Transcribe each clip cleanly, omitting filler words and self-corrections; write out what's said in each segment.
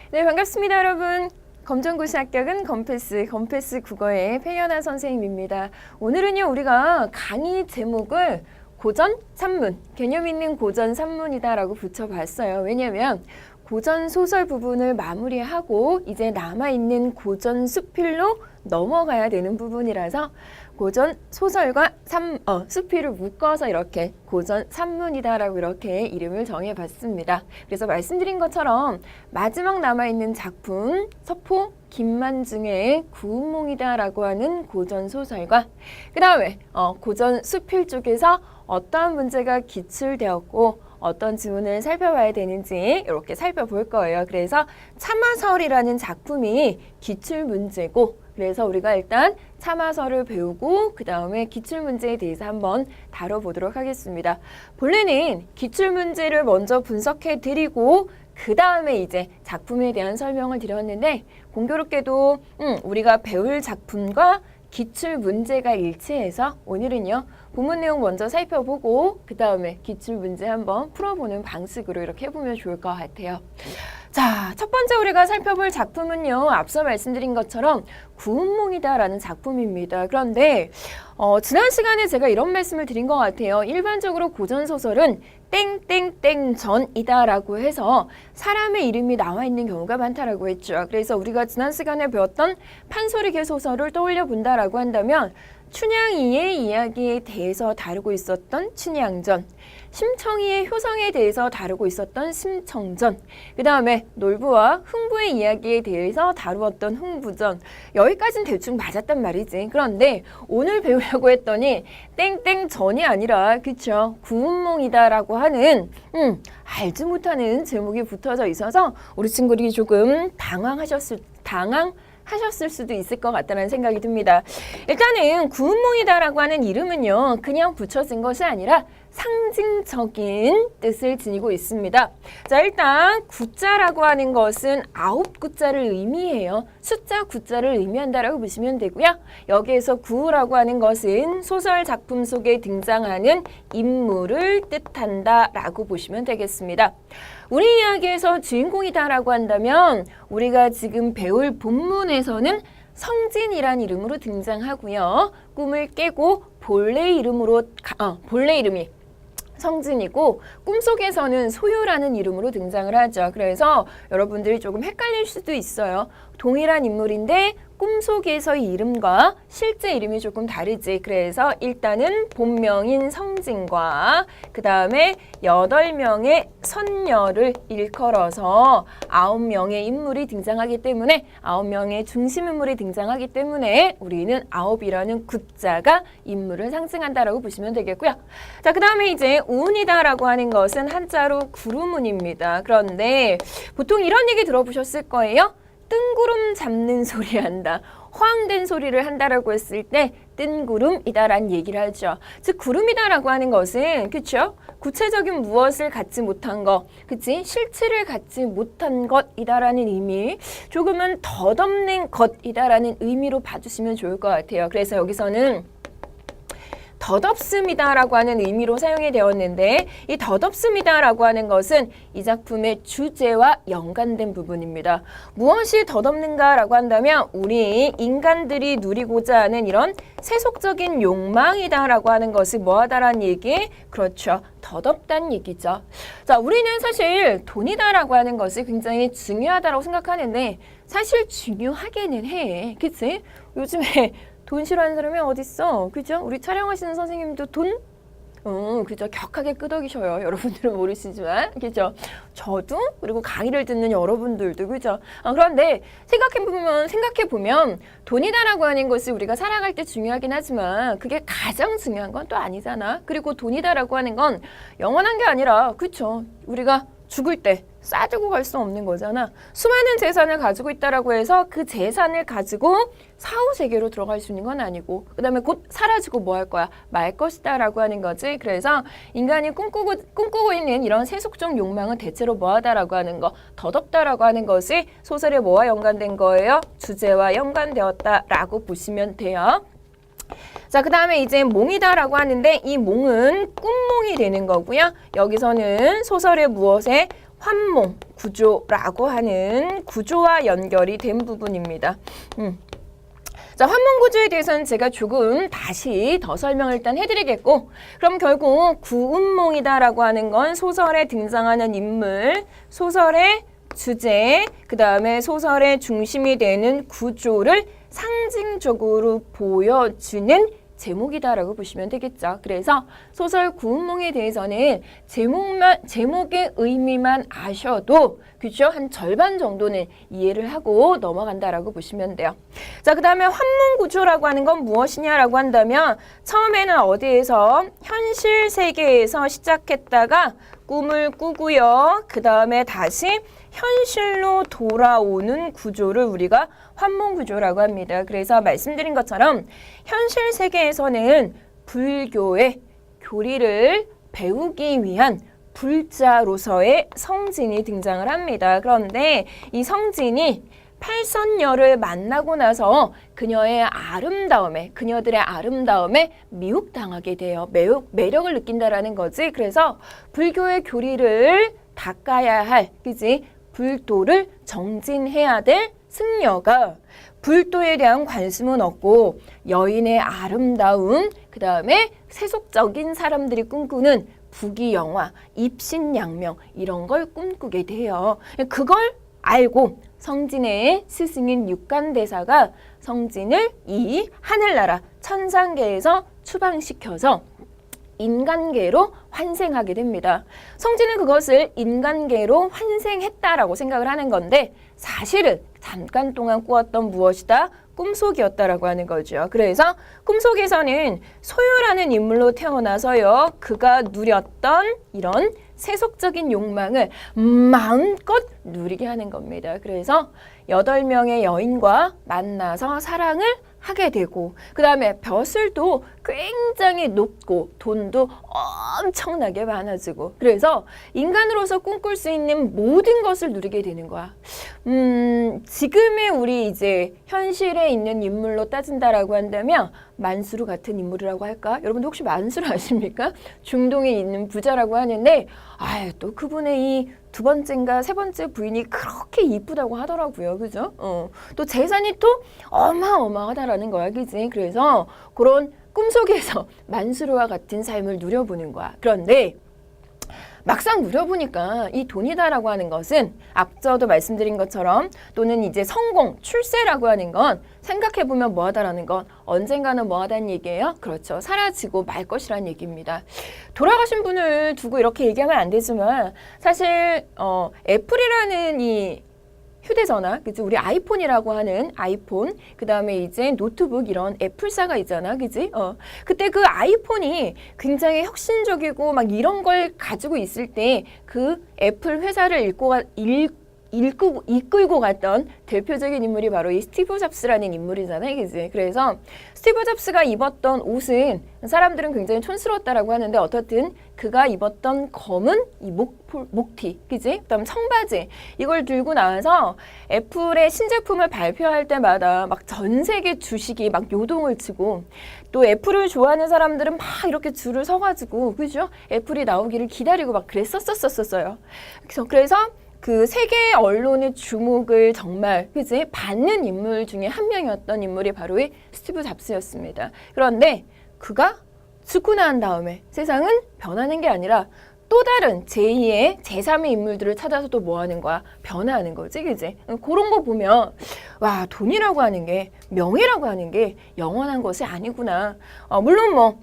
네, 반갑습니다, 여러분. 검정고시 합격은 검패스 국어의 배연아 선생님입니다. 오늘은요, 우리가 강의 제목을 고전 산문, 개념 있는 고전 산문이다라고 붙여봤어요. 왜냐면 고전 소설 부분을 마무리하고 이제 남아있는 고전 수필로 넘어가야 되는 부분이라서 고전 소설과 수필을 묶어서 이렇게 고전 산문이다라고 이렇게 이름을 정해봤습니다. 그래서 말씀드린 것처럼 마지막 남아있는 작품 서포 김만중의 구운몽이다라고 하는 고전 소설과 그 다음에 고전 수필 쪽에서 어떠한 문제가 기출되었고 어떤 지문을 살펴봐야 되는지 이렇게 살펴볼 거예요. 그래서 참화설이라는 작품이 기출 문제고 그래서 우리가 일단 참화설을 배우고 그 다음에 기출문제에 대해서 한번 다뤄보도록 하겠습니다. 본래는 기출문제를 먼저 분석해 드리고 그 다음에 이제 작품에 대한 설명을 드렸는데 공교롭게도 우리가 배울 작품과 기출문제가 일치해서 오늘은요. 본문 내용 먼저 살펴보고 그 다음에 기출문제 한번 풀어보는 방식으로 이렇게 해보면 좋을 것 같아요. 자, 첫 번째 우리가 살펴볼 작품은요. 앞서 말씀드린 것처럼 구운몽이다라는 작품입니다. 그런데 지난 시간에 제가 이런 말씀을 드린 것 같아요. 일반적으로 고전소설은 땡땡땡 전이다라고 해서 사람의 이름이 나와 있는 경우가 많다라고 했죠. 그래서 우리가 지난 시간에 배웠던 판소리계 소설을 떠올려 본다라고 한다면 춘향이의 이야기에 대해서 다루고 있었던 춘향전, 심청이의 효성에 대해서 다루고 있었던 심청전, 그 다음에 놀부와 흥부의 이야기에 대해서 다루었던 흥부전. 여기까지는 대충 맞았단 말이지. 그런데 오늘 배우려고 했더니 땡땡전이 아니라 그쵸 구운몽이다라고 하는 알지 못하는 제목이 붙어져 있어서 우리 친구들이 조금 당황하셨을 수도 있을 것 같다는 생각이 듭니다. 일단은 구운몽이다라고 하는 이름은요. 그냥 붙여진 것이 아니라 상징적인 뜻을 지니고 있습니다. 자, 일단 구자라고 하는 것은 9구자를 의미해요. 숫자 구자를 의미한다라고 보시면 되고요. 여기에서 구라고 하는 것은 소설 작품 속에 등장하는 인물을 뜻한다라고 보시면 되겠습니다. 우리 이야기에서 주인공이다라고 한다면 우리가 지금 배울 본문에서는 성진이란 이름으로 등장하고요. 꿈을 깨고 본래 이름이 성진이고 꿈속에서는 소유라는 이름으로 등장을 하죠. 그래서 여러분들이 조금 헷갈릴 수도 있어요. 동일한 인물인데 꿈속에서의 이름과 실제 이름이 조금 다르지. 그래서 일단은 본명인 성진과 그 다음에 8명의 선녀를 일컬어서 9명의 인물이 등장하기 때문에 9명의 중심 인물이 등장하기 때문에 우리는 9이라는 구자가 인물을 상징한다라고 보시면 되겠고요. 자, 그 다음에 이제 우운이다라고 하는 것은 한자로 구름운입니다. 그런데 보통 이런 얘기 들어보셨을 거예요. 뜬구름 잡는 소리 한다. 허황된 소리를 한다라고 했을 때 뜬구름이다라는 얘기를 하죠. 즉 구름이다라고 하는 것은 그렇죠? 구체적인 무엇을 갖지 못한 것, 그치? 실체를 갖지 못한 것이다라는 의미, 조금은 덧없는 것이다라는 의미로 봐주시면 좋을 것 같아요. 그래서 여기서는 덧없음이다라고 하는 의미로 사용이 되었는데 이 덧없음이다라고 하는 것은 이 작품의 주제와 연관된 부분입니다. 무엇이 덧없는가라고 한다면 우리 인간들이 누리고자 하는 이런 세속적인 욕망이다라고 하는 것이 뭐하다라는 얘기? 그렇죠. 덧없다는 얘기죠. 자, 우리는 사실 돈이다라고 하는 것이 굉장히 중요하다고 생각하는데 사실 중요하게는 해. 그치? 요즘에 돈 싫어하는 사람이 어딨어? 그죠? 우리 촬영하시는 선생님도 돈? 그죠? 격하게 끄덕이셔요. 여러분들은 모르시지만. 그죠? 저도, 그리고 강의를 듣는 여러분들도, 그죠? 그런데 생각해보면 돈이다라고 하는 것이 우리가 살아갈 때 중요하긴 하지만 그게 가장 중요한 건 또 아니잖아. 그리고 돈이다라고 하는 건 영원한 게 아니라, 그쵸? 우리가 죽을 때 싸두고 갈 수 없는 거잖아. 수많은 재산을 가지고 있다라고 해서 그 재산을 가지고 사후세계로 들어갈 수 있는 건 아니고 그 다음에 곧 사라지고 뭐 할 거야? 말 것이다 라고 하는 거지. 그래서 인간이 꿈꾸고 있는 이런 세속적 욕망은 대체로 뭐하다라고 하는 거, 덧없다라고 하는 것이 소설에 뭐와 연관된 거예요? 주제와 연관되었다라고 보시면 돼요. 자, 그 다음에 이제 몽이다라고 하는데 이 몽은 꿈몽이 되는 거고요. 여기서는 소설의 무엇에 환몽 구조라고 하는 구조와 연결이 된 부분입니다. 자, 환몽 구조에 대해서는 제가 조금 다시 더 설명을 일단 해드리겠고, 그럼 결국 구운몽이다라고 하는 건 소설에 등장하는 인물, 소설의 주제, 그 다음에 소설의 중심이 되는 구조를 상징적으로 보여주는 제목이다라고 보시면 되겠죠. 그래서 소설 구운몽에 대해서는 제목의 의미만 아셔도 그죠? 한 절반 정도는 이해를 하고 넘어간다라고 보시면 돼요. 자, 그 다음에 환몽 구조라고 하는 건 무엇이냐라고 한다면 처음에는 어디에서 현실 세계에서 시작했다가 꿈을 꾸고요. 그 다음에 다시 현실로 돌아오는 구조를 우리가 환몽 구조라고 합니다. 그래서 말씀드린 것처럼 현실 세계에서는 불교의 교리를 배우기 위한 불자로서의 성진이 등장을 합니다. 그런데 이 성진이 팔선녀를 만나고 나서 그녀들의 아름다움에 미혹당하게 돼요. 매력을 느낀다라는 거지. 그래서 불교의 교리를 닦아야 할, 그지? 불도를 정진해야 될 승려가 불도에 대한 관심은 없고 여인의 아름다움, 그 다음에 세속적인 사람들이 꿈꾸는 부귀영화, 입신양명 이런 걸 꿈꾸게 돼요. 그걸 알고 성진의 스승인 육간대사가 성진을 이 하늘나라 천상계에서 추방시켜서 인간계로 환생하게 됩니다. 성진은 그것을 인간계로 환생했다라고 생각을 하는 건데 사실은 잠깐 동안 꾸었던 무엇이다? 꿈속이었다라고 하는 거죠. 그래서 꿈속에서는 소유라는 인물로 태어나서요. 그가 누렸던 이런 세속적인 욕망을 마음껏 누리게 하는 겁니다. 그래서 8명의 여인과 만나서 사랑을 하게 되고 그 다음에 벼슬도 굉장히 높고 돈도 엄청나게 많아지고 그래서 인간으로서 꿈꿀 수 있는 모든 것을 누리게 되는 거야. 지금의 우리 이제 현실에 있는 인물로 따진다라고 한다면 만수르 같은 인물이라고 할까? 여러분들 혹시 만수르 아십니까? 중동에 있는 부자라고 하는데 또 그분의 이 2번째인가 3번째 부인이 그렇게 이쁘다고 하더라고요. 그죠? 또 재산이 또 어마어마하다라는 거야. 그지? 그래서 그런 꿈속에서 만수르와 같은 삶을 누려보는 거야. 그런데 막상 누려보니까 이 돈이다라고 하는 것은 앞서도 말씀드린 것처럼 또는 이제 성공, 출세라고 하는 건 생각해보면 뭐하다라는 건 언젠가는 뭐하다는 얘기예요? 그렇죠. 사라지고 말 것이라는 얘기입니다. 돌아가신 분을 두고 이렇게 얘기하면 안 되지만 사실 애플이라는 이 휴대전화, 그치? 우리 아이폰이라고 하는 아이폰, 그 다음에 이제 노트북 이런 애플사가 있잖아, 그지? 그때 그 아이폰이 굉장히 혁신적이고 막 이런 걸 가지고 있을 때 그 애플 회사를 이끌고 갔던 대표적인 인물이 바로 이 스티브 잡스라는 인물이잖아요, 그지? 그래서 스티브 잡스가 입었던 옷은 사람들은 굉장히 촌스러웠다라고 하는데 어떻든 그가 입었던 검은 이 목티, 그지? 그다음 청바지 이걸 들고 나와서 애플의 신제품을 발표할 때마다 막 전 세계 주식이 막 요동을 치고 또 애플을 좋아하는 사람들은 막 이렇게 줄을 서가지고 그죠? 애플이 나오기를 기다리고 막 그랬었어요. 그래서 그 세계 언론의 주목을 정말 그지 받는 인물 중에 한 명이었던 인물이 바로 이 스티브 잡스였습니다. 그런데 그가 죽고 난 다음에 세상은 변하는 게 아니라 또 다른 제2의 제3의 인물들을 찾아서 또 뭐 하는 거야? 변화하는 거지, 그지? 그런 거 보면 와, 돈이라고 하는 게 명예라고 하는 게 영원한 것이 아니구나. 물론 뭐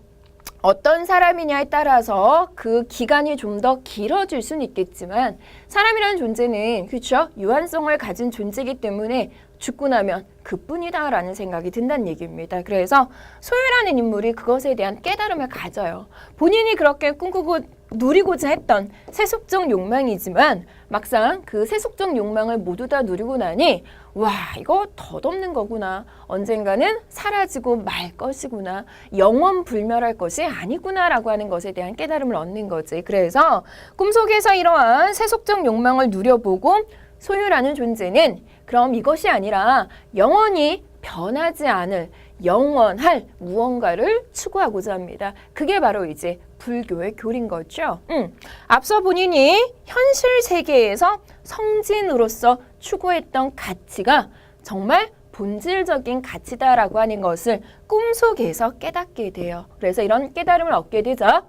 어떤 사람이냐에 따라서 그 기간이 좀 더 길어질 수는 있겠지만 사람이라는 존재는 그렇죠? 유한성을 가진 존재이기 때문에 죽고 나면 그뿐이다라는 생각이 든다는 얘기입니다. 그래서 소유라는 인물이 그것에 대한 깨달음을 가져요. 본인이 그렇게 꿈꾸고 누리고자 했던 세속적 욕망이지만 막상 그 세속적 욕망을 모두 다 누리고 나니 와, 이거 덧없는 거구나. 언젠가는 사라지고 말 것이구나. 영원 불멸할 것이 아니구나라고 하는 것에 대한 깨달음을 얻는 거지. 그래서 꿈속에서 이러한 세속적 욕망을 누려보고 소유라는 존재는 그럼 이것이 아니라 영원히 변하지 않을 영원할 무언가를 추구하고자 합니다. 그게 바로 이제 불교의 교리인 거죠. 앞서 본인이 현실 세계에서 성진으로서 추구했던 가치가 정말 본질적인 가치다라고 하는 것을 꿈속에서 깨닫게 돼요. 그래서 이런 깨달음을 얻게 되자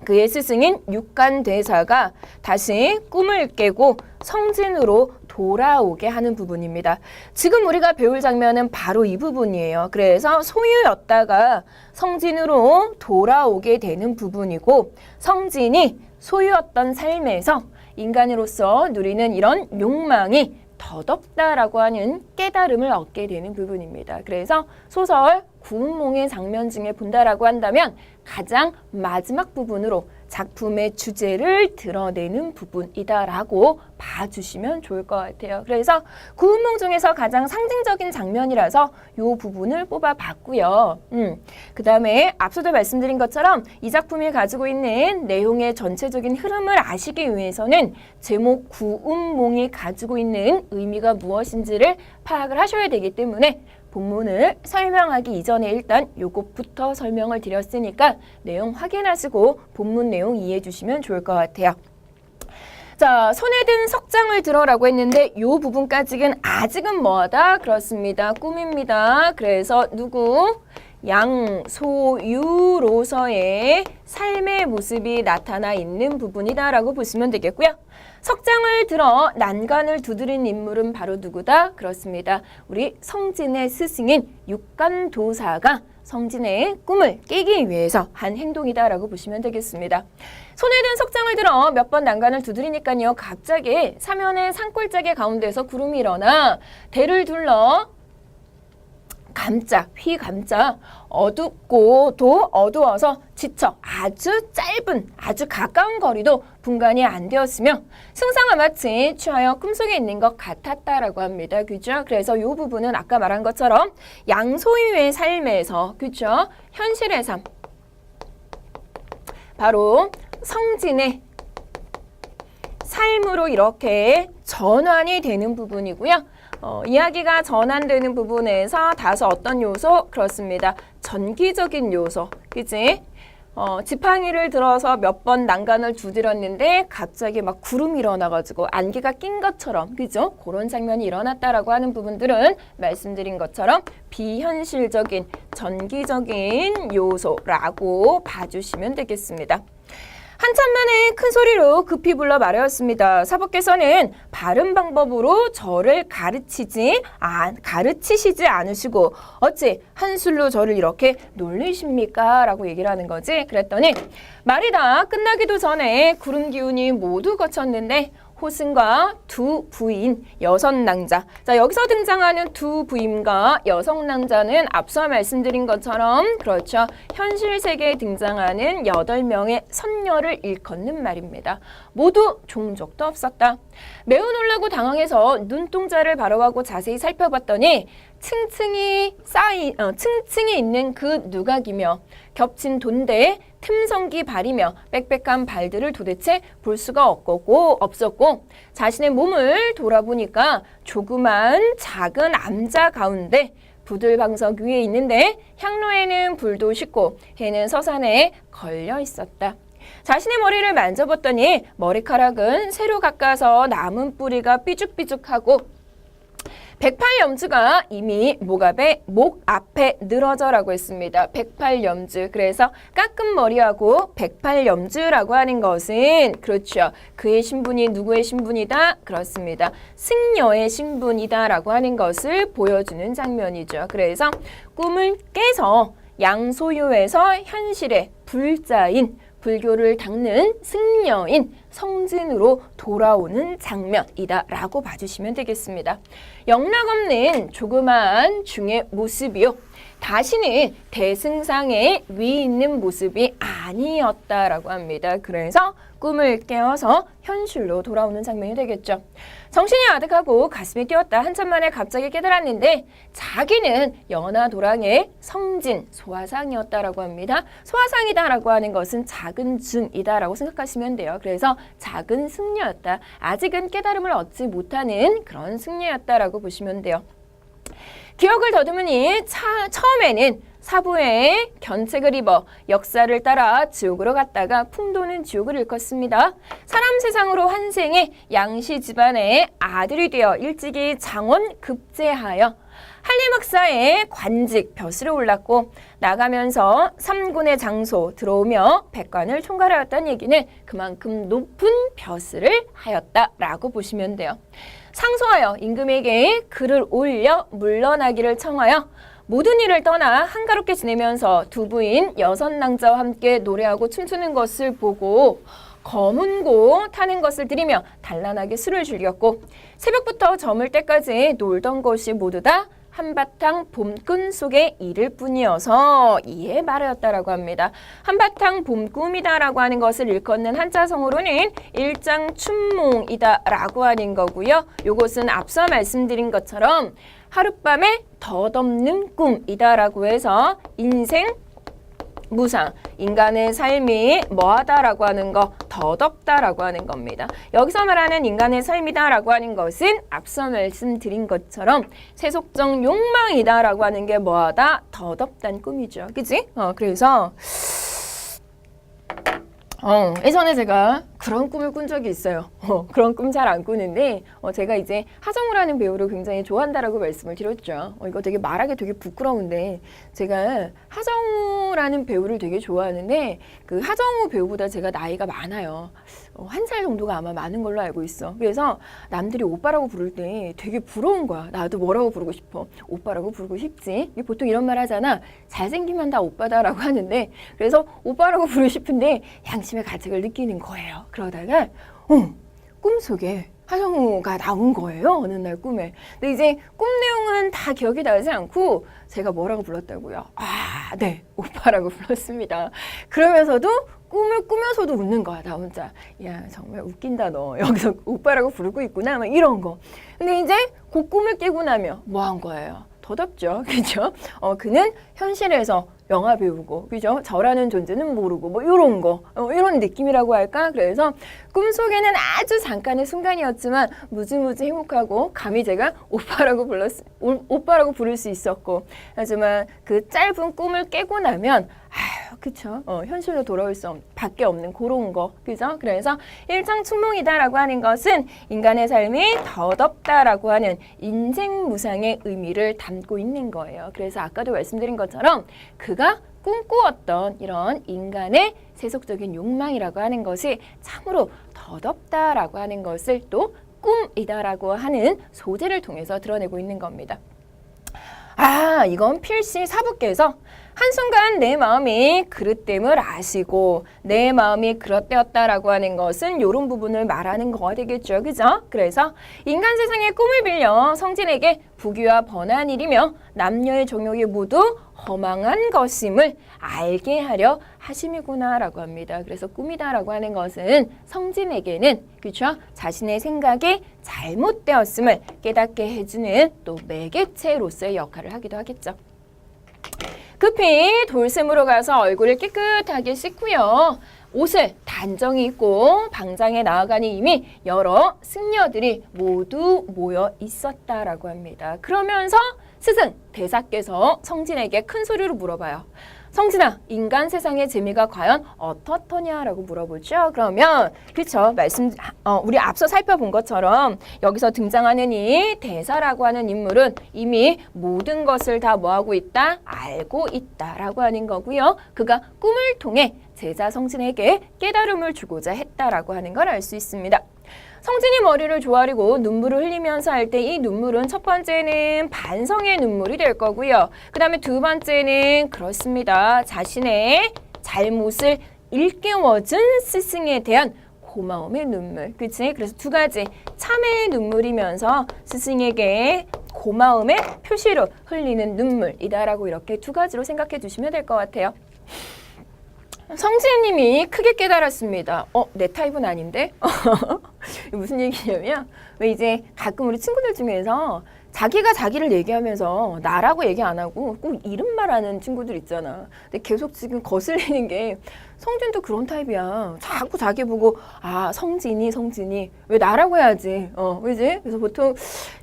그의 스승인 육간대사가 다시 꿈을 깨고 성진으로 돌아오게 하는 부분입니다. 지금 우리가 배울 장면은 바로 이 부분이에요. 그래서 소유였다가 성진으로 돌아오게 되는 부분이고, 성진이 소유였던 삶에서 인간으로서 누리는 이런 욕망이 더덥다라고 하는 깨달음을 얻게 되는 부분입니다. 그래서 소설 구운몽의 장면 중에 본다라고 한다면 가장 마지막 부분으로 작품의 주제를 드러내는 부분이다라고 봐주시면 좋을 것 같아요. 그래서 구운몽 중에서 가장 상징적인 장면이라서 이 부분을 뽑아봤고요. 그 다음에 앞서도 말씀드린 것처럼 이 작품이 가지고 있는 내용의 전체적인 흐름을 아시기 위해서는 제목 구운몽이 가지고 있는 의미가 무엇인지를 파악을 하셔야 되기 때문에 본문을 설명하기 이전에 일단 요것부터 설명을 드렸으니까 내용 확인하시고 본문 내용 이해해 주시면 좋을 것 같아요. 자, 손에 든 석장을 들어라고 했는데 요 부분까지는 아직은 뭐하다? 그렇습니다. 꿈입니다. 그래서 누구? 양소유로서의 삶의 모습이 나타나 있는 부분이다라고 보시면 되겠고요. 석장을 들어 난간을 두드린 인물은 바로 누구다? 그렇습니다. 우리 성진의 스승인 육간도사가 성진의 꿈을 깨기 위해서 한 행동이다라고 보시면 되겠습니다. 손에 든 석장을 들어 몇 번 난간을 두드리니까요. 갑자기 사면의 산골짜기 가운데서 구름이 일어나 대를 둘러 휘감자 어둡고 도 어두워서 지쳐 아주 짧은 아주 가까운 거리도 분간이 안 되었으며 승상과 마치 취하여 꿈속에 있는 것 같았다라고 합니다. 그죠? 그래서 이 부분은 아까 말한 것처럼 양소유의 삶에서 그죠? 현실의 삶 바로 성진의 삶으로 이렇게 전환이 되는 부분이고요. 이야기가 전환되는 부분에서 다소 어떤 요소? 그렇습니다. 전기적인 요소. 그지? 지팡이를 들어서 몇 번 난간을 두드렸는데 갑자기 막 구름이 일어나가지고 안개가 낀 것처럼 그죠? 그런 장면이 일어났다라고 하는 부분들은 말씀드린 것처럼 비현실적인 전기적인 요소라고 봐주시면 되겠습니다. 한참 만에 큰 소리로 급히 불러 말하였습니다. 사부께서는 바른 방법으로 저를 가르치시지 않으시고 어찌 한술로 저를 이렇게 놀리십니까? 라고 얘기를 하는 거지. 그랬더니 말이 다 끝나기도 전에 구름 기운이 모두 거쳤는데 호승과 두 부인, 여섯 낭자. 자, 여기서 등장하는 두 부인과 여성 낭자는 앞서 말씀드린 것처럼 그렇죠. 현실 세계에 등장하는 8명의 선녀를 일컫는 말입니다. 모두 종족도 없었다. 매우 놀라고 당황해서 눈동자를 바로하고 자세히 살펴봤더니 층층이 있는 그 누각이며 겹친 돈대에 틈성기 발이며 빽빽한 발들을 도대체 볼 수가 없었고 자신의 몸을 돌아보니까 조그만 작은 암자 가운데 부들방석 위에 있는데 향로에는 불도 싣고 해는 서산에 걸려 있었다. 자신의 머리를 만져봤더니 머리카락은 새로 깎아서 남은 뿌리가 삐죽삐죽하고 108염주가 이미 목 앞에 늘어져라고 했습니다. 108염주. 그래서 깎은 머리하고 108염주라고 하는 것은 그렇죠. 그의 신분이 누구의 신분이다? 그렇습니다. 승려의 신분이다라고 하는 것을 보여주는 장면이죠. 그래서 꿈을 깨서 양소유에서 현실의 불자인 불교를 닦는 승려인 성진으로 돌아오는 장면이다라고 봐주시면 되겠습니다. 영락없는 조그마한 중의 모습이요. 다시는 대승상의 위 있는 모습이 아니었다라고 합니다. 그래서 꿈을 깨어서 현실로 돌아오는 장면이 되겠죠. 정신이 아득하고 가슴이 뛰었다. 한참 만에 갑자기 깨달았는데 자기는 연하도랑의 성진 소화상이었다라고 합니다. 소화상이다라고 하는 것은 작은 중이다라고 생각하시면 돼요. 그래서 작은 승려였다. 아직은 깨달음을 얻지 못하는 그런 승려였다라고 보시면 돼요. 기억을 더듬으니 처음에는 사부의 견책을 입어 역사를 따라 지옥으로 갔다가 풍도는 지옥을 일컫습니다. 사람 세상으로 환생해 양씨 집안의 아들이 되어 일찍이 장원 급제하여 한림학사의 관직 벼슬에 올랐고 나가면서 삼군의 장소 들어오며 백관을 총괄하였다는 얘기는 그만큼 높은 벼슬을 하였다라고 보시면 돼요. 상소하여 임금에게 글을 올려 물러나기를 청하여 모든 일을 떠나 한가롭게 지내면서 두 부인 여섯 낭자와 함께 노래하고 춤추는 것을 보고 검은고 타는 것을 들이며 단란하게 술을 즐겼고 새벽부터 저물 때까지 놀던 것이 모두 다 한바탕 봄꾼 속의 일일 뿐이어서 이에 말하였다라고 합니다. 한바탕 봄꿈이다라고 하는 것을 일컫는 한자성어로는 일장춘몽이다라고 하는 거고요. 요것은 앞서 말씀드린 것처럼 하룻밤에 덧없는 꿈이다라고 해서 인생 무상, 인간의 삶이 뭐하다라고 하는 거, 덧없다라고 하는 겁니다. 여기서 말하는 인간의 삶이다라고 하는 것은 앞서 말씀드린 것처럼 세속적 욕망이다라고 하는 게 뭐하다, 덧없다는 꿈이죠. 그치? 그래서 예전에 제가 그런 꿈을 꾼 적이 있어요. 그런 꿈 잘 안 꾸는데 제가 이제 하정우라는 배우를 굉장히 좋아한다라고 말씀을 드렸죠. 이거 되게 말하기 되게 부끄러운데 제가 하정우라는 배우를 되게 좋아하는데 그 하정우 배우보다 제가 나이가 많아요. 한 살 정도가 아마 많은 걸로 알고 있어. 그래서 남들이 오빠라고 부를 때 되게 부러운 거야. 나도 뭐라고 부르고 싶어. 오빠라고 부르고 싶지. 보통 이런 말 하잖아. 잘생기면 다 오빠다라고 하는데 그래서 오빠라고 부르고 싶은데 양심의 가책을 느끼는 거예요. 그러다가 꿈속에 하정우가 나온 거예요. 어느 날 꿈에. 근데 이제 꿈 내용은 다 기억이 나지 않고 제가 뭐라고 불렀다고요? 네. 오빠라고 불렀습니다. 그러면서도 꿈을 꾸면서도 웃는 거야. 나 혼자. 야, 정말 웃긴다 너. 여기서 오빠라고 부르고 있구나. 막 이런 거. 근데 이제 그 꿈을 깨고 나면 뭐 한 거예요? 덧없죠. 그죠? 그는 현실에서 영화 배우고, 그죠? 저라는 존재는 모르고, 뭐, 요런 거, 이런 느낌이라고 할까? 그래서 꿈속에는 아주 잠깐의 순간이었지만, 무지무지 행복하고, 감히 제가 오빠라고 부를 수 있었고, 하지만 그 짧은 꿈을 깨고 나면, 그쵸? 현실로 돌아올 수 밖에 없는 그런 거, 그죠? 그래서 일장춘몽이다라고 하는 것은 인간의 삶이 덧없다라고 하는 인생무상의 의미를 담고 있는 거예요. 그래서 아까도 말씀드린 것처럼 그가 꿈꾸었던 이런 인간의 세속적인 욕망이라고 하는 것이 참으로 덧없다라고 하는 것을 또 꿈이다라고 하는 소재를 통해서 드러내고 있는 겁니다. 이건 필시 사부께서 한순간 내 마음이 그릇됨을 아시고 내 마음이 그릇되었다라고 하는 것은 이런 부분을 말하는 거가 되겠죠. 그죠? 그래서 인간 세상의 꿈을 빌려 성진에게 부귀와 번한 일이며 남녀의 정욕이 모두 허망한 것임을 알게 하려 하심이구나라고 합니다. 그래서 꿈이다라고 하는 것은 성진에게는 그렇죠? 자신의 생각이 잘못되었음을 깨닫게 해주는 또 매개체로서의 역할을 하기도 하겠죠. 급히 돌샘으로 가서 얼굴을 깨끗하게 씻고요. 옷을 단정히 입고 방장에 나아가니 이미 여러 승려들이 모두 모여 있었다라고 합니다. 그러면서 스승 대사께서 성진에게 큰 소리로 물어봐요. 성진아, 인간 세상의 재미가 과연 어떻더냐라고 물어보죠. 그러면 그렇죠. 우리 앞서 살펴본 것처럼 여기서 등장하는 이 대사라고 하는 인물은 이미 모든 것을 다 뭐하고 있다? 알고 있다라고 하는 거고요. 그가 꿈을 통해 제자 성진에게 깨달음을 주고자 했다라고 하는 걸 알 수 있습니다. 성진이 머리를 조아리고 눈물을 흘리면서 할 때 이 눈물은 첫 번째는 반성의 눈물이 될 거고요. 그 다음에 두 번째는 그렇습니다. 자신의 잘못을 일깨워준 스승에 대한 고마움의 눈물. 그치? 그래서 두 가지 참회의 눈물이면서 스승에게 고마움의 표시로 흘리는 눈물이다라고 이렇게 두 가지로 생각해 주시면 될 것 같아요. 성진님이 크게 깨달았습니다. 내 타입은 아닌데? 무슨 얘기냐면 왜 이제 가끔 우리 친구들 중에서 자기가 자기를 얘기하면서 나라고 얘기 안 하고 꼭 이름만 하는 친구들 있잖아. 근데 계속 지금 거슬리는 게 성진도 그런 타입이야. 자꾸 자기 보고 아 성진이 왜 나라고 해야지. 그지? 그래서 보통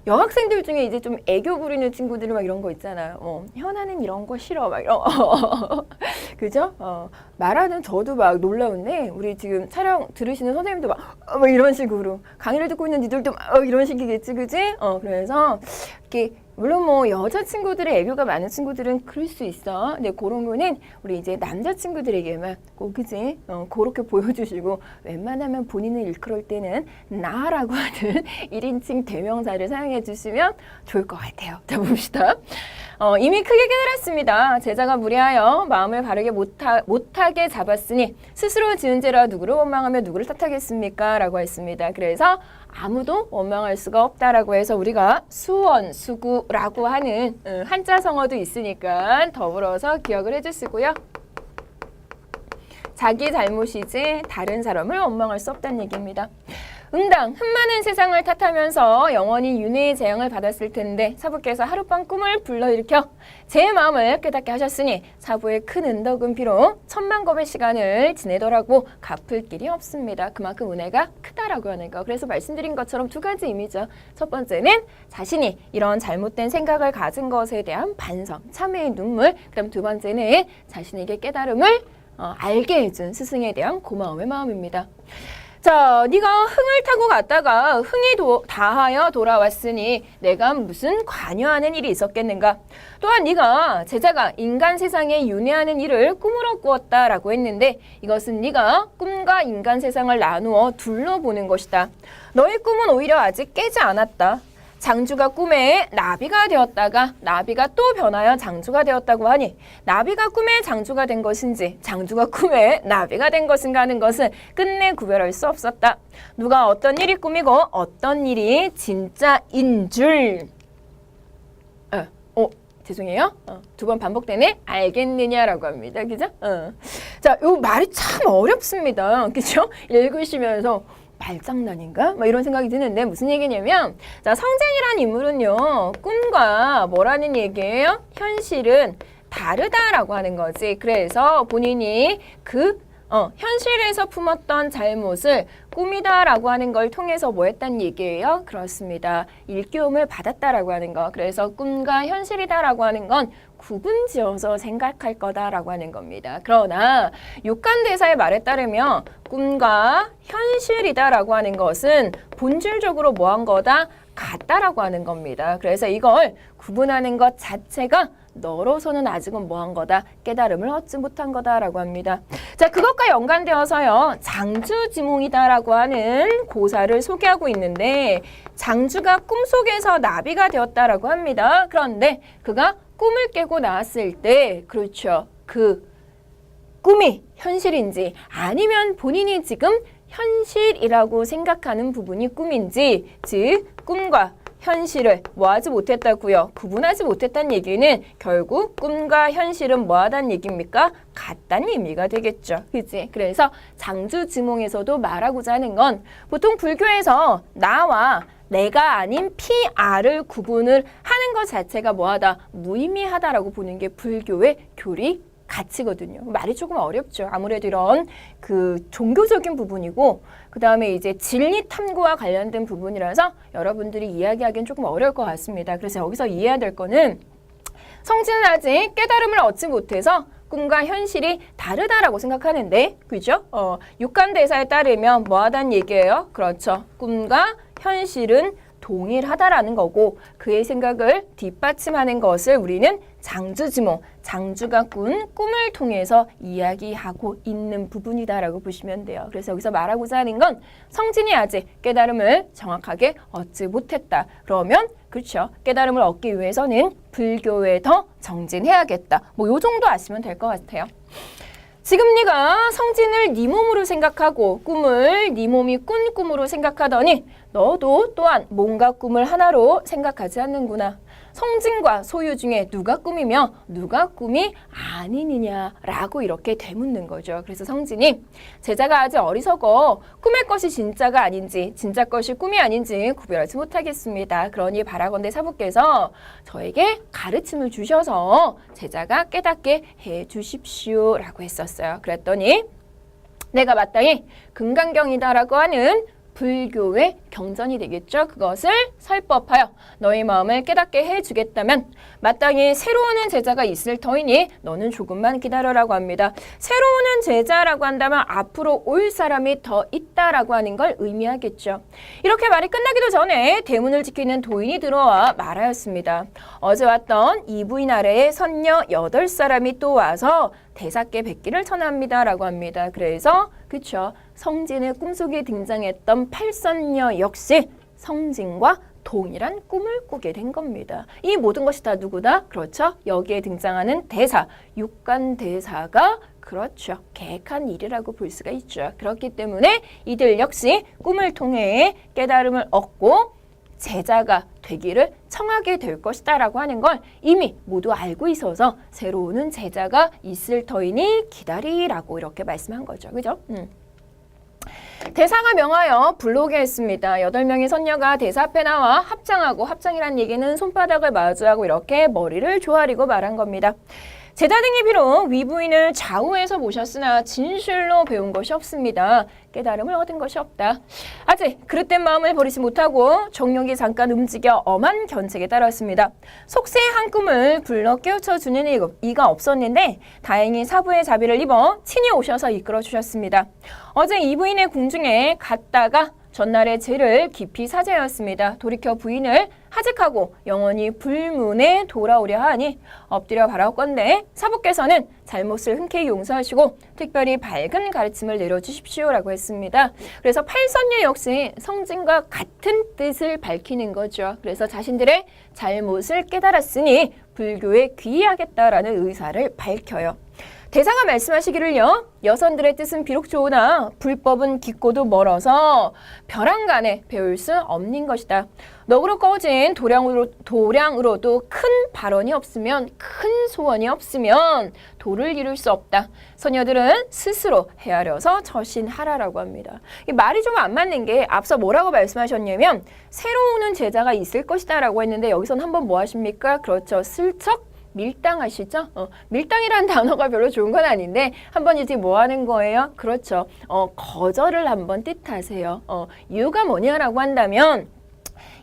여학생들 중에 이제 좀 애교 부리는 친구들이 막 이런 거 있잖아. 현아는 이런 거 싫어 막 이런 그죠? 말하는 저도 막 놀라운데 우리 지금 촬영 들으시는 선생님도 막 이런 식으로 강의를 듣고 있는 니들도 막 이런 식이겠지, 그지? 그래서 이렇게 물론 뭐 여자친구들의 애교가 많은 친구들은 그럴 수 있어. 근데 그런 거는 우리 이제 남자친구들에게만 꼭 그지? 그렇게 보여주시고 웬만하면 본인을 일컬을 때는 나라고 하는 1인칭 대명사를 사용해 주시면 좋을 것 같아요. 자, 봅시다. 이미 크게 깨달았습니다. 제자가 무리하여 마음을 바르게 못하게 잡았으니 스스로 지은 죄라 누구를 원망하며 누구를 탓하겠습니까? 라고 했습니다. 그래서 아무도 원망할 수가 없다라고 해서 우리가 수원수구라고 하는 한자 성어도 있으니까 더불어서 기억을 해주시고요. 자기 잘못이지 다른 사람을 원망할 수 없다는 얘기입니다. 응당 흠많은 세상을 탓하면서 영원히 윤회의 재앙을 받았을 텐데 사부께서 하룻밤 꿈을 불러일으켜 제 마음을 깨닫게 하셨으니 사부의 큰 은덕은 비록 1000만 겁의 시간을 지내더라고 갚을 길이 없습니다. 그만큼 은혜가 크다라고 하는 거. 그래서 말씀드린 것처럼 두 가지 의미죠. 첫 번째는 자신이 이런 잘못된 생각을 가진 것에 대한 반성, 참회의 눈물. 그다음 두 번째는 자신에게 깨달음을 알게 해준 스승에 대한 고마움의 마음입니다. 자, 네가 흥을 타고 갔다가 흥이 다하여 돌아왔으니 내가 무슨 관여하는 일이 있었겠는가? 또한 네가 제자가 인간 세상에 윤회하는 일을 꿈으로 꾸었다라고 했는데 이것은 네가 꿈과 인간 세상을 나누어 둘러 보는 것이다. 너의 꿈은 오히려 아직 깨지 않았다. 장주가 꿈에 나비가 되었다가 나비가 또 변하여 장주가 되었다고 하니 나비가 꿈에 장주가 된 것인지 장주가 꿈에 나비가 된 것인가 하는 것은 끝내 구별할 수 없었다. 누가 어떤 일이 꿈이고 어떤 일이 진짜인 줄 죄송해요. 두 번 반복되네. 알겠느냐라고 합니다. 그죠? 자, 요 말이 참 어렵습니다. 그죠? 읽으시면서 말장난인가? 막 이런 생각이 드는데 무슨 얘기냐면 자, 성진이라는 인물은요. 꿈과 뭐라는 얘기예요? 현실은 다르다라고 하는 거지. 그래서 본인이 현실에서 품었던 잘못을 꿈이다라고 하는 걸 통해서 뭐 했다는 얘기예요? 그렇습니다. 일깨움을 받았다라고 하는 거. 그래서 꿈과 현실이다라고 하는 건 구분지어서 생각할 거다라고 하는 겁니다. 그러나 육간대사의 말에 따르면 꿈과 현실이다라고 하는 것은 본질적으로 뭐한 거다? 같다라고 하는 겁니다. 그래서 이걸 구분하는 것 자체가 너로서는 아직은 뭐한 거다? 깨달음을 얻지 못한 거다라고 합니다. 자, 그것과 연관되어서요. 장주지몽이다라고 하는 고사를 소개하고 있는데 장주가 꿈속에서 나비가 되었다라고 합니다. 그런데 그가 꿈을 깨고 나왔을 때 그렇죠. 그 꿈이 현실인지 아니면 본인이 지금 현실이라고 생각하는 부분이 꿈인지 즉 꿈과 현실을 뭐하지 못했다고요? 구분하지 못했다는 얘기는 결국 꿈과 현실은 뭐하다는 얘기입니까? 같다는 의미가 되겠죠. 그치? 그래서 장주지몽에서도 말하고자 하는 건 보통 불교에서 나와 내가 아닌 PR을 구분을 하는 것 자체가 뭐하다? 무의미하다라고 보는 게 불교의 교리 가치거든요. 말이 조금 어렵죠. 아무래도 이런 종교적인 부분이고 그 다음에 이제 진리 탐구와 관련된 부분이라서 여러분들이 이야기하기엔 조금 어려울 것 같습니다. 그래서 여기서 이해해야 될 거는 성진은 아직 깨달음을 얻지 못해서 꿈과 현실이 다르다라고 생각하는데 그죠? 육간대사에 따르면 뭐하다는 얘기예요? 그렇죠. 꿈과 현실은 동일하다라는 거고 그의 생각을 뒷받침하는 것을 우리는 장주지몽, 장주가 꾼 꿈을 통해서 이야기하고 있는 부분이다라고 보시면 돼요. 그래서 여기서 말하고자 하는 건 성진이 아직 깨달음을 정확하게 얻지 못했다. 그러면 그렇죠. 깨달음을 얻기 위해서는 불교에 더 정진해야겠다. 뭐 요 정도 아시면 될 것 같아요. 지금 네가 성진을 네 몸으로 생각하고 꿈을 네 몸이 꾼 꿈으로 생각하더니 너도 또한 몸과 꿈을 하나로 생각하지 않는구나. 성진과 소유 중에 누가 꿈이며 누가 꿈이 아니느냐라고 이렇게 되묻는 거죠. 그래서 성진이 제자가 아직 어리석어 꿈의 것이 진짜가 아닌지 진짜 것이 꿈이 아닌지 구별하지 못하겠습니다. 그러니 바라건대 사부께서 저에게 가르침을 주셔서 제자가 깨닫게 해 주십시오라고 했었어요. 그랬더니 내가 마땅히 금강경이다라고 하는 불교의 경전이 되겠죠. 그것을 설법하여 너희 마음을 깨닫게 해주겠다면 마땅히 새로 오는 제자가 있을 터이니 너는 조금만 기다려라고 합니다. 새로 오는 제자라고 한다면 앞으로 올 사람이 더 있다라고 하는 걸 의미하겠죠. 이렇게 말이 끝나기도 전에 대문을 지키는 도인이 들어와 말하였습니다. 어제 왔던 이부인 아래에 선녀 8사람이 또 와서 대사께 뵙기를 청합니다라고 합니다. 그래서 그쵸, 성진의 꿈속에 등장했던 팔선녀 역시 성진과 동일한 꿈을 꾸게 된 겁니다. 이 모든 것이 다 누구다? 그렇죠. 여기에 등장하는 대사, 육간대사가 그렇죠. 계획한 일이라고 볼 수가 있죠. 그렇기 때문에 이들 역시 꿈을 통해 깨달음을 얻고 제자가 되기를 청하게 될 것이다 라고 하는 걸 이미 모두 알고 있어서 새로 오는 제자가 있을 터이니 기다리라고 이렇게 말씀한 거죠. 그죠? 대사가 명하여 불러오게 했습니다. 8명의 선녀가 대사 앞에 나와 합장하고, 합장이란 얘기는 손바닥을 마주하고 이렇게 머리를 조아리고 말한 겁니다. 제자 등이 비록 위부인을 좌우해서 모셨으나 진실로 배운 것이 없습니다. 깨달음을 얻은 것이 없다. 아직 그릇된 마음을 버리지 못하고 정력이 잠깐 움직여 엄한 견책에 따랐습니다. 속세의 한 꿈을 불러 깨우쳐주는 이가 없었는데 다행히 사부의 자비를 입어 친히 오셔서 이끌어 주셨습니다. 어제 이 부인의 궁중에 갔다가 전날의 죄를 깊이 사죄하였습니다. 돌이켜 부인을 하직하고 영원히 불문에 돌아오려 하니 엎드려 바라옵건대 사부께서는 잘못을 흔쾌히 용서하시고 특별히 밝은 가르침을 내려주십시오라고 했습니다. 그래서 팔선녀 역시 성진과 같은 뜻을 밝히는 거죠. 그래서 자신들의 잘못을 깨달았으니 불교에 귀의하겠다라는 의사를 밝혀요. 대사가 말씀하시기를요. 여선들의 뜻은 비록 좋으나 불법은 깊고도 멀어서 벼랑간에 배울 수 없는 것이다. 너그러 꺼진 도량으로도 큰 발언이 없으면, 큰 소원이 없으면 도를 이룰 수 없다. 소녀들은 스스로 헤아려서 처신하라라고 합니다. 이 말이 좀 안 맞는 게 앞서 뭐라고 말씀하셨냐면 새로 오는 제자가 있을 것이다 라고 했는데 여기서는 한번 뭐 하십니까? 그렇죠. 슬쩍 밀당하시죠? 밀당이라는 단어가 별로 좋은 건 아닌데 한번 이제 뭐 하는 거예요? 그렇죠. 거절을 한번 뜻하세요. 이유가 뭐냐라고 한다면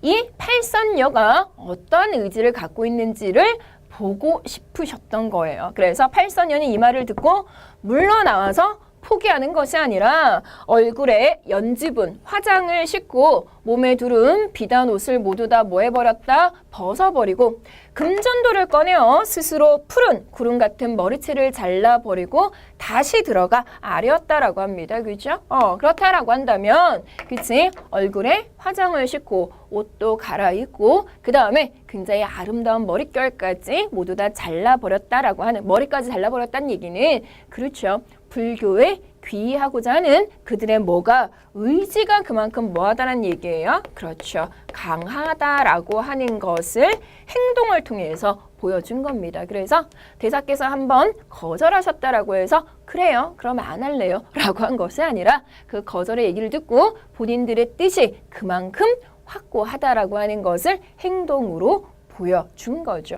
이 팔선녀가 어떤 의지를 갖고 있는지를 보고 싶으셨던 거예요. 그래서 팔선녀는 이 말을 듣고 물러나와서 포기하는 것이 아니라 얼굴에 연지분, 화장을 씻고 몸에 두른 비단 옷을 모두 다 뭐해버렸다? 벗어버리고 금전도를 꺼내어 스스로 푸른 구름 같은 머리채를 잘라버리고 다시 들어가 아렸다라고 합니다. 그죠? 그렇다라고 한다면 그치? 얼굴에 화장을 씻고 옷도 갈아입고 그 다음에 굉장히 아름다운 머릿결까지 모두 다 잘라버렸다라고 하는, 머리까지 잘라버렸다는 얘기는 그렇죠. 불교에 귀의하고자 하는 그들의 뭐가 의지가 그만큼 뭐하다는 얘기예요? 그렇죠. 강하다라고 하는 것을 행동을 통해서 보여준 겁니다. 그래서 대사께서 한번 거절하셨다라고 해서 그래요. 그럼 안 할래요. 라고 한 것이 아니라 그 거절의 얘기를 듣고 본인들의 뜻이 그만큼 확고하다라고 하는 것을 행동으로 보여준 거죠.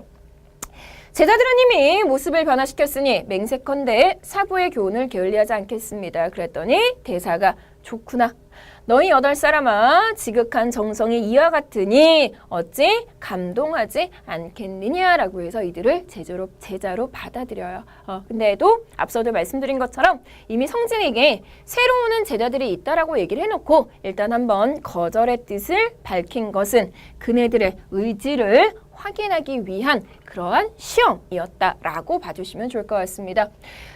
제자들은 이미 모습을 변화시켰으니 맹세컨대 사부의 교훈을 게을리하지 않겠습니다. 그랬더니 대사가 좋구나. 너희 8사람아 지극한 정성이 이와 같으니 어찌 감동하지 않겠느냐라고 해서 이들을 제자로 받아들여요. 근데도 앞서도 말씀드린 것처럼 이미 성진에게 새로 오는 제자들이 있다라고 얘기를 해놓고 일단 한번 거절의 뜻을 밝힌 것은 그네들의 의지를 확인하기 위한 그러한 시험이었다라고 봐주시면 좋을 것 같습니다.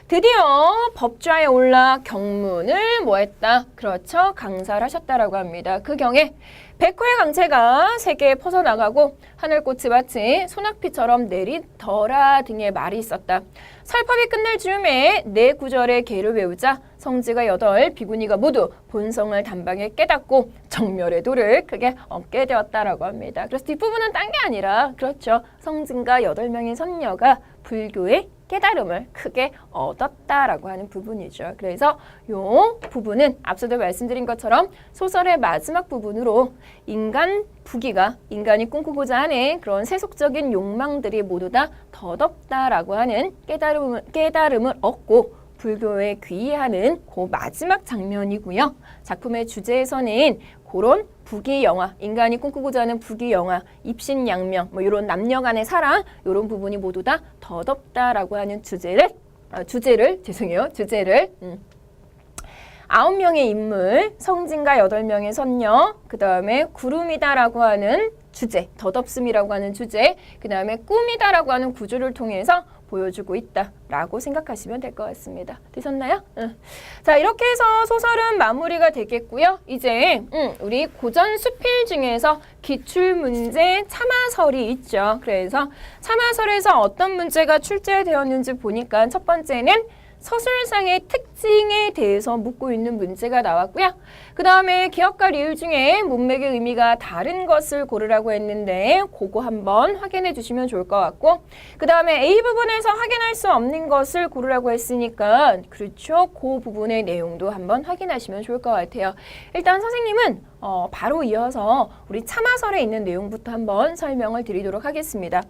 드디어 법좌에 올라 경문을 뭐했다? 그렇죠. 강사를 하셨다라고 합니다. 그 경에 백호의 강체가 세계에 퍼져나가고 하늘꽃이 마치 소낙비처럼 내리더라 등의 말이 있었다. 설법이 끝날 즈음에 네 구절의 계를 외우자 성지가 8, 비구니가 모두 본성을 단방에 깨닫고 정멸의 도를 크게 얻게 되었다라고 합니다. 그래서 뒷부분은 딴 게 아니라 그렇죠. 성진과 8명의 선녀가 불교의 깨달음을 크게 얻었다라고 하는 부분이죠. 그래서 요 부분은 앞서도 말씀드린 것처럼 소설의 마지막 부분으로 인간이 꿈꾸고자 하는 그런 세속적인 욕망들이 모두 다 덧없다라고 하는 깨달음을 얻고 불교에 귀의하는 그 마지막 장면이고요. 작품의 주제에서는 그런 부귀 영화, 인간이 꿈꾸고자 하는 부귀 영화, 입신양명, 뭐 이런 남녀 간의 사랑 이런 부분이 모두 다 덧없다라고 하는 주제를 9명의 인물, 성진과 8명의 선녀, 그 다음에 구름이다라고 하는 주제, 덧없음이라고 하는 주제, 그 다음에 꿈이다라고 하는 구조를 통해서 보여주고 있다라고 생각하시면 될 것 같습니다. 되셨나요? 자, 이렇게 해서 소설은 마무리가 되겠고요. 이제 우리 고전 수필 중에서 기출문제 참화설이 있죠. 그래서 참화설에서 어떤 문제가 출제되었는지 보니까 첫 번째는 서술상의 특징에 대해서 묻고 있는 문제가 나왔고요. 그 다음에 기역과 리을 중에 문맥의 의미가 다른 것을 고르라고 했는데 그거 한번 확인해 주시면 좋을 것 같고, 그 다음에 A 부분에서 확인할 수 없는 것을 고르라고 했으니까 그렇죠. 그 부분의 내용도 한번 확인하시면 좋을 것 같아요. 일단 선생님은 바로 이어서 우리 참화설에 있는 내용부터 한번 설명을 드리도록 하겠습니다.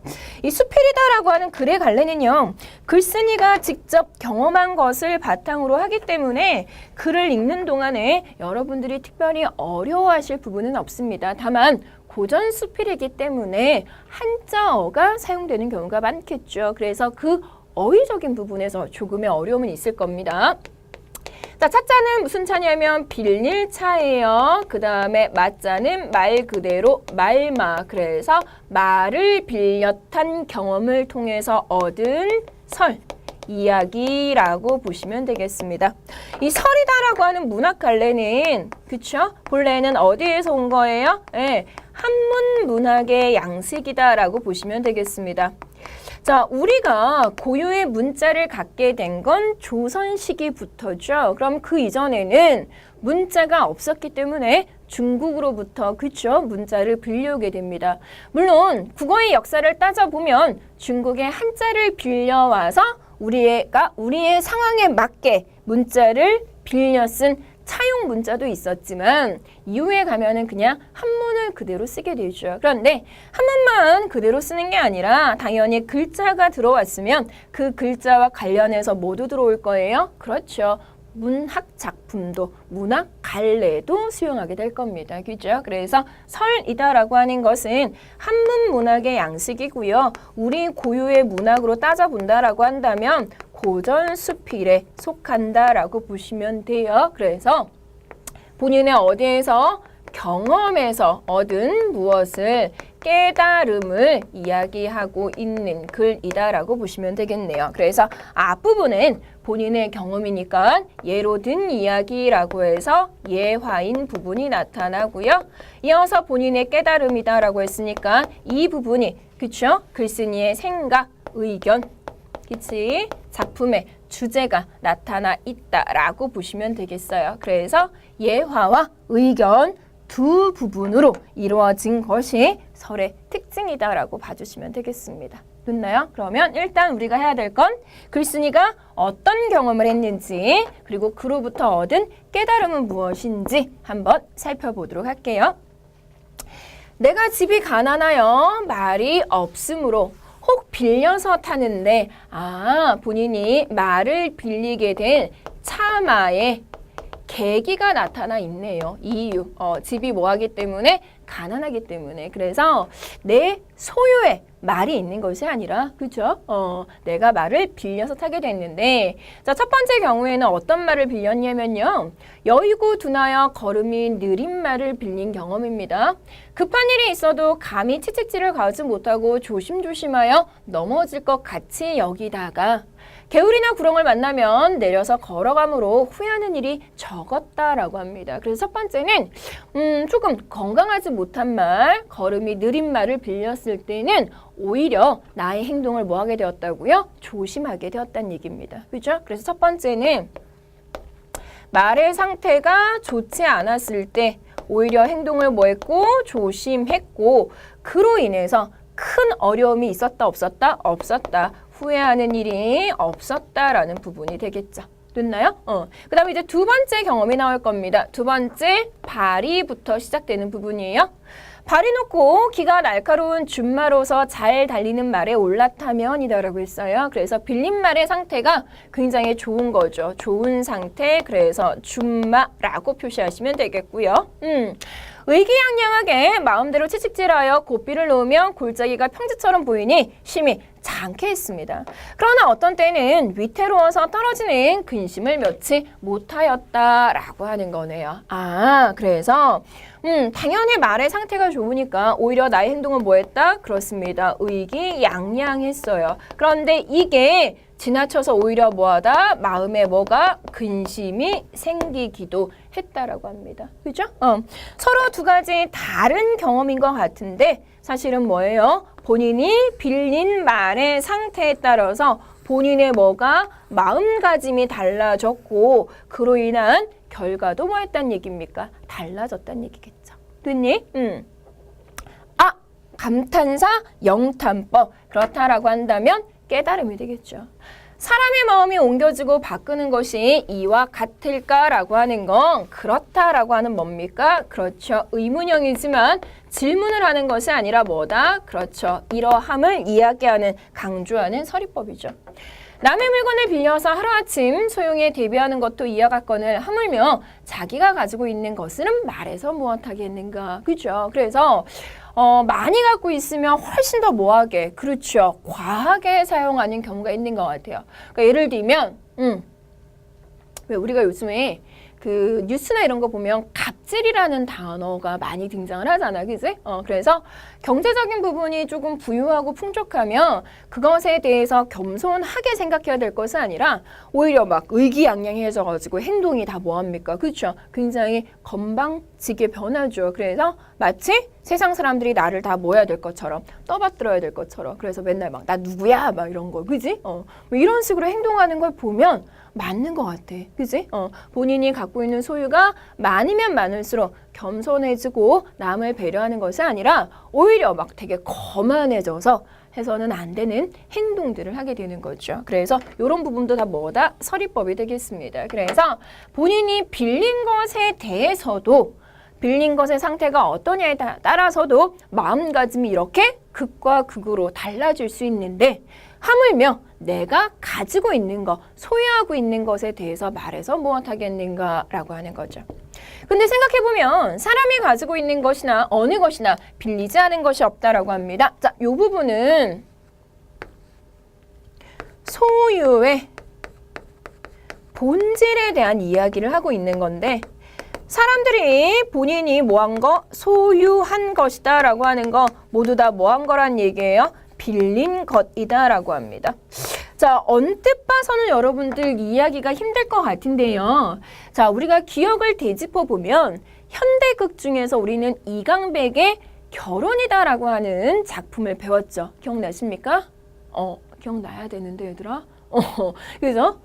이 수필이다라고 하는 글의 갈래는요, 글쓴이가 직접 경험한 것을 바탕으로 하기 때문에 글을 읽는 동안에 여러분들이 특별히 어려워하실 부분은 없습니다. 다만 고전 수필이기 때문에 한자어가 사용되는 경우가 많겠죠. 그래서 그 어휘적인 부분에서 조금의 어려움은 있을 겁니다. 자, 차자는 무슨 차냐면 빌릴 차예요. 그 다음에 마자는 말 그대로 말마. 그래서 말을 빌려 탄 경험을 통해서 얻은 설, 이야기라고 보시면 되겠습니다. 이 설이다라고 하는 문학 갈래는 그쵸? 본래는 어디에서 온 거예요? 네, 한문 문학의 양식이다라고 보시면 되겠습니다. 자, 우리가 고유의 문자를 갖게 된 건 조선 시기부터죠. 그럼 그 이전에는 문자가 없었기 때문에 중국으로부터 그쵸? 문자를 빌려오게 됩니다. 물론 국어의 역사를 따져보면 중국의 한자를 빌려와서 우리의 상황에 맞게 문자를 빌려 쓴 차용 문자도 있었지만 이후에 가면은 그냥 한문을 그대로 쓰게 되죠. 그런데 한문만 그대로 쓰는 게 아니라 당연히 글자가 들어왔으면 그 글자와 관련해서 모두 들어올 거예요. 그렇죠. 문학 작품도 문학 갈래도 수용하게 될 겁니다. 그죠? 그래서 설이다라고 하는 것은 한문 문학의 양식이고요. 우리 고유의 문학으로 따져본다라고 한다면 고전 수필에 속한다라고 보시면 돼요. 그래서 본인의 어디에서 경험에서 얻은 무엇을 깨달음을 이야기하고 있는 글이다라고 보시면 되겠네요. 그래서 앞부분은 본인의 경험이니까 예로 든 이야기라고 해서 예화인 부분이 나타나고요. 이어서 본인의 깨달음이다라고 했으니까 이 부분이 그쵸? 글쓴이의 생각, 의견, 그치? 작품의 주제가 나타나 있다라고 보시면 되겠어요. 그래서 예화와 의견 두 부분으로 이루어진 것이 설의 특징이다라고 봐주시면 되겠습니다. 됐나요? 그러면 일단 우리가 해야 될 건 글쓴이가 어떤 경험을 했는지 그리고 그로부터 얻은 깨달음은 무엇인지 한번 살펴보도록 할게요. 내가 집이 가난하여 말이 없으므로 혹 빌려서 타는데 본인이 말을 빌리게 된 차마에 계기가 나타나 있네요. 이유. 집이 뭐하기 때문에? 가난하기 때문에. 그래서 내 소유의 말이 있는 것이 아니라 그죠? 내가 말을 빌려서 타게 됐는데 자, 첫 번째 경우에는 어떤 말을 빌렸냐면요. 여의고 둔하여 걸음이 느린 말을 빌린 경험입니다. 급한 일이 있어도 감히 채찍질을 가지 못하고 조심조심하여 넘어질 것 같이 여기다가 개울이나 구렁을 만나면 내려서 걸어감으로 후회하는 일이 적었다라고 합니다. 그래서 첫 번째는 조금 건강하지 못한 말, 걸음이 느린 말을 빌렸을 때는 오히려 나의 행동을 뭐하게 되었다고요? 조심하게 되었다는 얘기입니다. 그죠? 그래서 첫 번째는 말의 상태가 좋지 않았을 때 오히려 행동을 뭐 했고 조심했고 그로 인해서 큰 어려움이 있었다 없었다? 없었다. 후회하는 일이 없었다라는 부분이 되겠죠. 됐나요? 그 다음에 이제 두 번째 경험이 나올 겁니다. 두 번째 발이부터 시작되는 부분이에요. 발이 높고 기가 날카로운 준마로서 잘 달리는 말에 올라타면이다라고 했어요. 그래서 빌린 말의 상태가 굉장히 좋은 거죠. 좋은 상태. 그래서 준마라고 표시하시면 되겠고요. 의기양양하게 마음대로 채찍질하여 고삐를 놓으면 골짜기가 평지처럼 보이니 심히 장케 했습니다. 그러나 어떤 때는 위태로워서 떨어지는 근심을 면치 못하였다라고 하는 거네요. 그래서 당연히 말의 상태가 좋으니까 오히려 나의 행동은 뭐했다? 그렇습니다. 의기양양했어요. 그런데 이게 지나쳐서 오히려 뭐하다? 마음에 뭐가? 근심이 생기기도 했다라고 합니다. 그죠? 서로 두 가지 다른 경험인 것 같은데 사실은 뭐예요? 본인이 빌린 말의 상태에 따라서 본인의 뭐가 마음가짐이 달라졌고 그로 인한 결과도 뭐 했다는 얘기입니까? 달라졌다는 얘기겠죠. 됐니? 감탄사 영탄법. 그렇다라고 한다면 깨달음이 되겠죠. 사람의 마음이 옮겨지고 바꾸는 것이 이와 같을까라고 하는 건 그렇다라고 하는 뭡니까? 그렇죠. 의문형이지만 질문을 하는 것이 아니라 뭐다? 그렇죠. 이러함을 이야기하는, 강조하는 서리법이죠. 남의 물건을 빌려서 하루아침 소용에 대비하는 것도 이와 같거늘 하물며 자기가 가지고 있는 것은 말해서 무엇하겠는가. 그죠? 그래서 많이 갖고 있으면 훨씬 더 뭐하게, 그렇죠, 과하게 사용하는 경우가 있는 것 같아요. 그러니까 예를 들면 왜 우리가 요즘에 그 뉴스나 이런 거 보면 갑질이라는 단어가 많이 등장을 하잖아, 그지? 그래서 경제적인 부분이 조금 부유하고 풍족하면 그것에 대해서 겸손하게 생각해야 될 것은 아니라 오히려 막 의기양양해져가지고 행동이 다 뭐합니까? 그렇죠? 굉장히 건방지게 변하죠. 그래서 마치 세상 사람들이 나를 다 뭐 해야 될 것처럼 떠받들어야 될 것처럼, 그래서 맨날 막 나 누구야? 막 이런 거, 그지? 뭐 이런 식으로 행동하는 걸 보면 맞는 것 같아. 그지? 본인이 갖고 있는 소유가 많으면 많을수록 겸손해지고 남을 배려하는 것이 아니라 오히려 막 되게 거만해져서 해서는 안 되는 행동들을 하게 되는 거죠. 그래서 이런 부분도 다 뭐다? 서리법이 되겠습니다. 그래서 본인이 빌린 것에 대해서도 빌린 것의 상태가 어떠냐에 따라서도 마음가짐이 이렇게 극과 극으로 달라질 수 있는데 하물며 내가 가지고 있는 것, 소유하고 있는 것에 대해서 말해서 무엇하겠는가라고 하는 거죠. 근데 생각해보면 사람이 가지고 있는 것이나 어느 것이나 빌리지 않은 것이 없다라고 합니다. 자, 이 부분은 소유의 본질에 대한 이야기를 하고 있는 건데 사람들이 본인이 뭐한 거? 소유한 것이다 라고 하는 거 모두 다 뭐한 거란 얘기예요? 빌린 것이다 라고 합니다. 자, 언뜻 봐서는 여러분들 이해하기가 힘들 것 같은데요. 자, 우리가 기억을 되짚어 보면 현대극 중에서 우리는 이강백의 결혼이다 라고 하는 작품을 배웠죠. 기억나십니까? 기억나야 되는데 얘들아. 그래서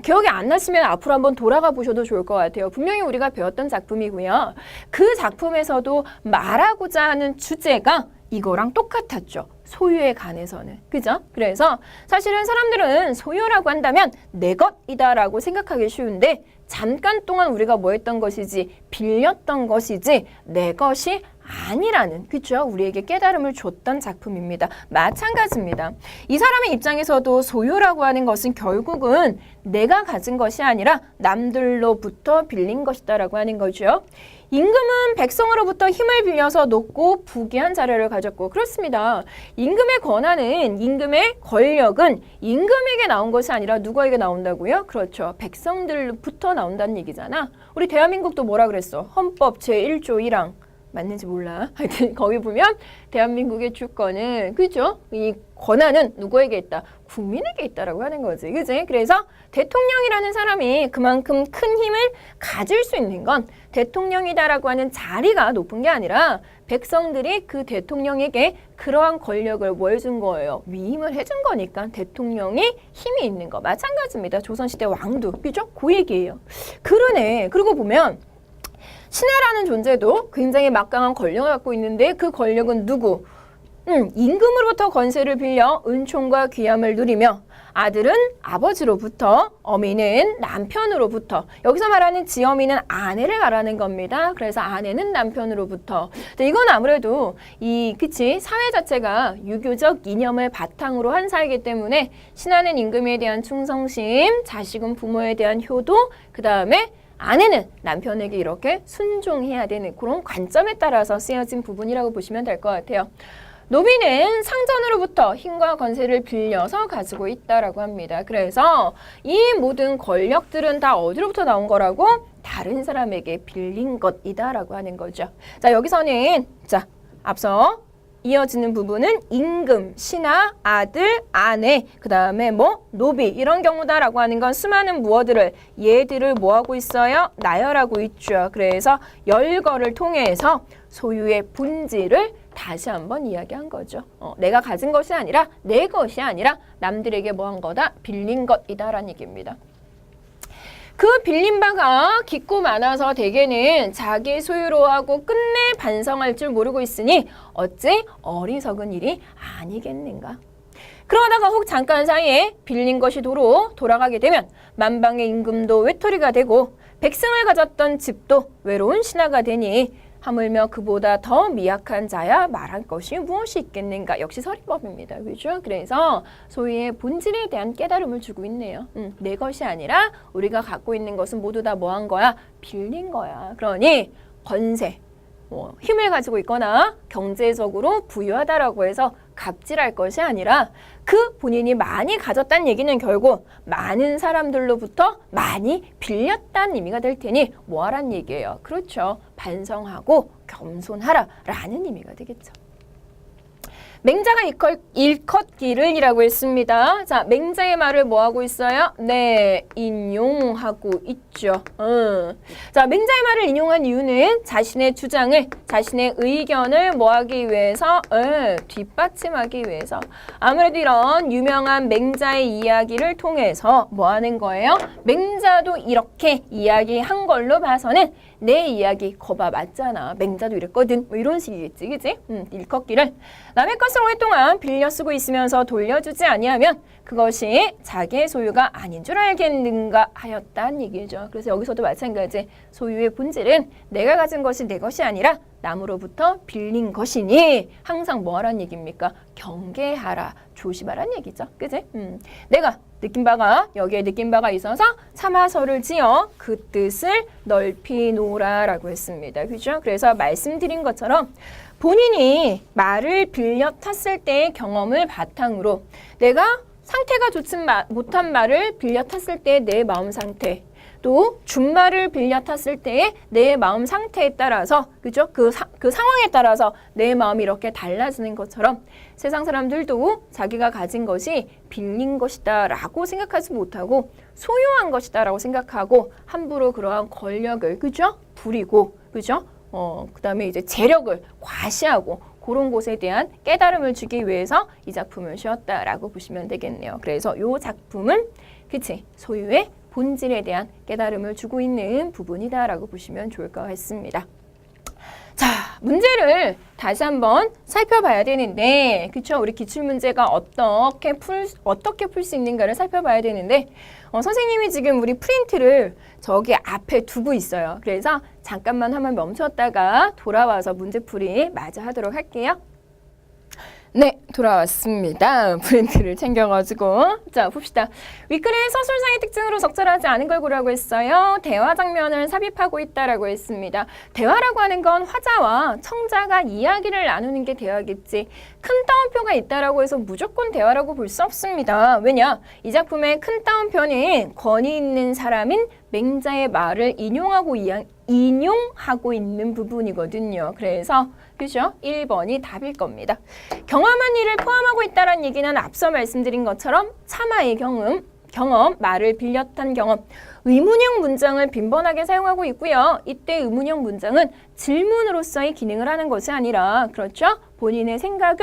기억이 안 나시면 앞으로 한번 돌아가 보셔도 좋을 것 같아요. 분명히 우리가 배웠던 작품이고요. 그 작품에서도 말하고자 하는 주제가 이거랑 똑같았죠. 소유에 관해서는. 그죠? 그래서 사실은 사람들은 소유라고 한다면 내 것이다라고 생각하기 쉬운데 잠깐 동안 우리가 뭐 했던 것이지 빌렸던 것이지 내 것이 아니라는, 그렇죠? 우리에게 깨달음을 줬던 작품입니다. 마찬가지입니다. 이 사람의 입장에서도 소유라고 하는 것은 결국은 내가 가진 것이 아니라 남들로부터 빌린 것이다라고 하는 거죠. 임금은 백성으로부터 힘을 빌려서 높고 부귀한 자료를 가졌고, 그렇습니다. 임금의 권한은, 임금의 권력은 임금에게 나온 것이 아니라 누구에게 나온다고요? 그렇죠. 백성들부터 나온다는 얘기잖아. 우리 대한민국도 뭐라 그랬어? 헌법 제1조 1항. 맞는지 몰라. 하여튼 거기 보면 대한민국의 주권은 그죠? 이 권한은 누구에게 있다? 국민에게 있다라고 하는 거지. 그지? 그래서 대통령이라는 사람이 그만큼 큰 힘을 가질 수 있는 건 대통령이다라고 하는 자리가 높은 게 아니라 백성들이 그 대통령에게 그러한 권력을 뭐 해준 거예요? 위임을 해준 거니까 대통령이 힘이 있는 거. 마찬가지입니다. 조선시대 왕도. 그죠? 그 얘기예요. 그러네. 그러고 보면 신하라는 존재도 굉장히 막강한 권력을 갖고 있는데 그 권력은 누구? 임금으로부터 권세를 빌려 은총과 귀함을 누리며 아들은 아버지로부터, 어미는 남편으로부터. 여기서 말하는 지어미는 아내를 말하는 겁니다. 그래서 아내는 남편으로부터. 이건 아무래도 그치 사회 자체가 유교적 이념을 바탕으로 한 사회이기 때문에 신하는 임금에 대한 충성심, 자식은 부모에 대한 효도, 그 다음에 아내는 남편에게 이렇게 순종해야 되는 그런 관점에 따라서 쓰여진 부분이라고 보시면 될 것 같아요. 노비는 상전으로부터 힘과 권세를 빌려서 가지고 있다라고 합니다. 그래서 이 모든 권력들은 다 어디로부터 나온 거라고? 다른 사람에게 빌린 것이다라고 하는 거죠. 자, 여기서는 앞서 이어지는 부분은 임금, 신하, 아들, 아내, 그 다음에 노비 이런 경우다라고 하는 건 수많은 무어들을 얘들을 뭐하고 있어요? 나열하고 있죠. 그래서 열거를 통해서 소유의 본질을 다시 한번 이야기한 거죠. 내가 가진 것이 아니라 내 것이 아니라 남들에게 뭐한 거다? 빌린 것이다라는 얘기입니다. 그 빌린 바가 깊고 많아서 대개는 자기 소유로 하고 끝내 반성할 줄 모르고 있으니 어찌 어리석은 일이 아니겠는가. 그러다가 혹 잠깐 사이에 빌린 것이 도로 돌아가게 되면 만방의 임금도 외톨이가 되고 백성을 가졌던 집도 외로운 신하가 되니 하물며 그보다 더 미약한 자야 말할 것이 무엇이 있겠는가. 역시 서리법입니다. 그죠? 그래서 소유의 본질에 대한 깨달음을 주고 있네요. 내 것이 아니라 우리가 갖고 있는 것은 모두 다 뭐 한 거야? 빌린 거야. 그러니 권세, 힘을 가지고 있거나 경제적으로 부유하다라고 해서 갑질할 것이 아니라 그 본인이 많이 가졌다는 얘기는 결국 많은 사람들로부터 많이 빌렸다는 의미가 될 테니 뭐하란 얘기예요? 그렇죠. 반성하고 겸손하라 라는 의미가 되겠죠. 맹자가 일컫기를 이라고 했습니다. 자, 맹자의 말을 뭐하고 있어요? 네, 인용하고 있죠. 자, 맹자의 말을 인용한 이유는 자신의 주장을, 자신의 의견을 뭐하기 위해서? 뒷받침하기 위해서. 아무래도 이런 유명한 맹자의 이야기를 통해서 뭐하는 거예요? 맹자도 이렇게 이야기한 걸로 봐서는 내 이야기 거봐 맞잖아. 맹자도 이랬거든. 뭐 이런 식이겠지, 그치? 일컫기를 남의 것을 오랫동안 빌려 쓰고 있으면서 돌려주지 아니하면 그것이 자기의 소유가 아닌 줄 알겠는가 하였다는 얘기죠. 그래서 여기서도 마찬가지. 소유의 본질은 내가 가진 것이 내 것이 아니라 남으로부터 빌린 것이니 항상 뭐 하라는 얘기입니까? 경계하라, 조심하라는 얘기죠. 그치? 내가 느낀 바가 여기에 느낀 바가 있어서 참아서를 지어 그 뜻을 넓히 놓으라라고 했습니다. 그죠? 그래서 말씀드린 것처럼 본인이 말을 빌려 탔을 때의 경험을 바탕으로 내가 상태가 좋지 못한 말을 빌려 탔을 때의 내 마음 상태, 또 준말을 빌려 탔을 때의 내 마음 상태에 따라서, 그죠? 그 상황에 따라서 내 마음이 이렇게 달라지는 것처럼 세상 사람들도 자기가 가진 것이 빌린 것이다 라고 생각하지 못하고 소유한 것이다 라고 생각하고 함부로 그러한 권력을, 그죠? 부리고, 그죠? 그 다음에 이제 재력을 과시하고 그런 곳에 대한 깨달음을 주기 위해서 이 작품을 씌웠다라고 보시면 되겠네요. 그래서 이 작품은 그치 소유의 본질에 대한 깨달음을 주고 있는 부분이다라고 보시면 좋을 것 같습니다. 자, 문제를 다시 한번 살펴봐야 되는데, 그쵸? 우리 기출문제가 어떻게 풀 수 있는가를 살펴봐야 되는데, 선생님이 지금 우리 프린트를 저기 앞에 두고 있어요. 그래서 잠깐만 한번 멈췄다가 돌아와서 문제풀이 마저 하도록 할게요. 네, 돌아왔습니다. 프린트를 챙겨가지고. 자, 봅시다. 윗글의 서술상의 특징으로 적절하지 않은 걸 고르라고 했어요. 대화 장면을 삽입하고 있다라고 했습니다. 대화라고 하는 건 화자와 청자가 이야기를 나누는 게 대화겠지. 큰 따옴표가 있다라고 해서 무조건 대화라고 볼 수 없습니다. 왜냐? 이 작품의 큰 따옴표는 권위 있는 사람인 맹자의 말을 인용하고 인용하고 있는 부분이거든요. 그래서 그죠? 1번이 답일 겁니다. 경험한 일을 포함하고 있다는 얘기는 앞서 말씀드린 것처럼 참아의 경험, 말을 빌렸던 경험, 의문형 문장을 빈번하게 사용하고 있고요. 이때 의문형 문장은 질문으로서의 기능을 하는 것이 아니라 그렇죠? 본인의 생각을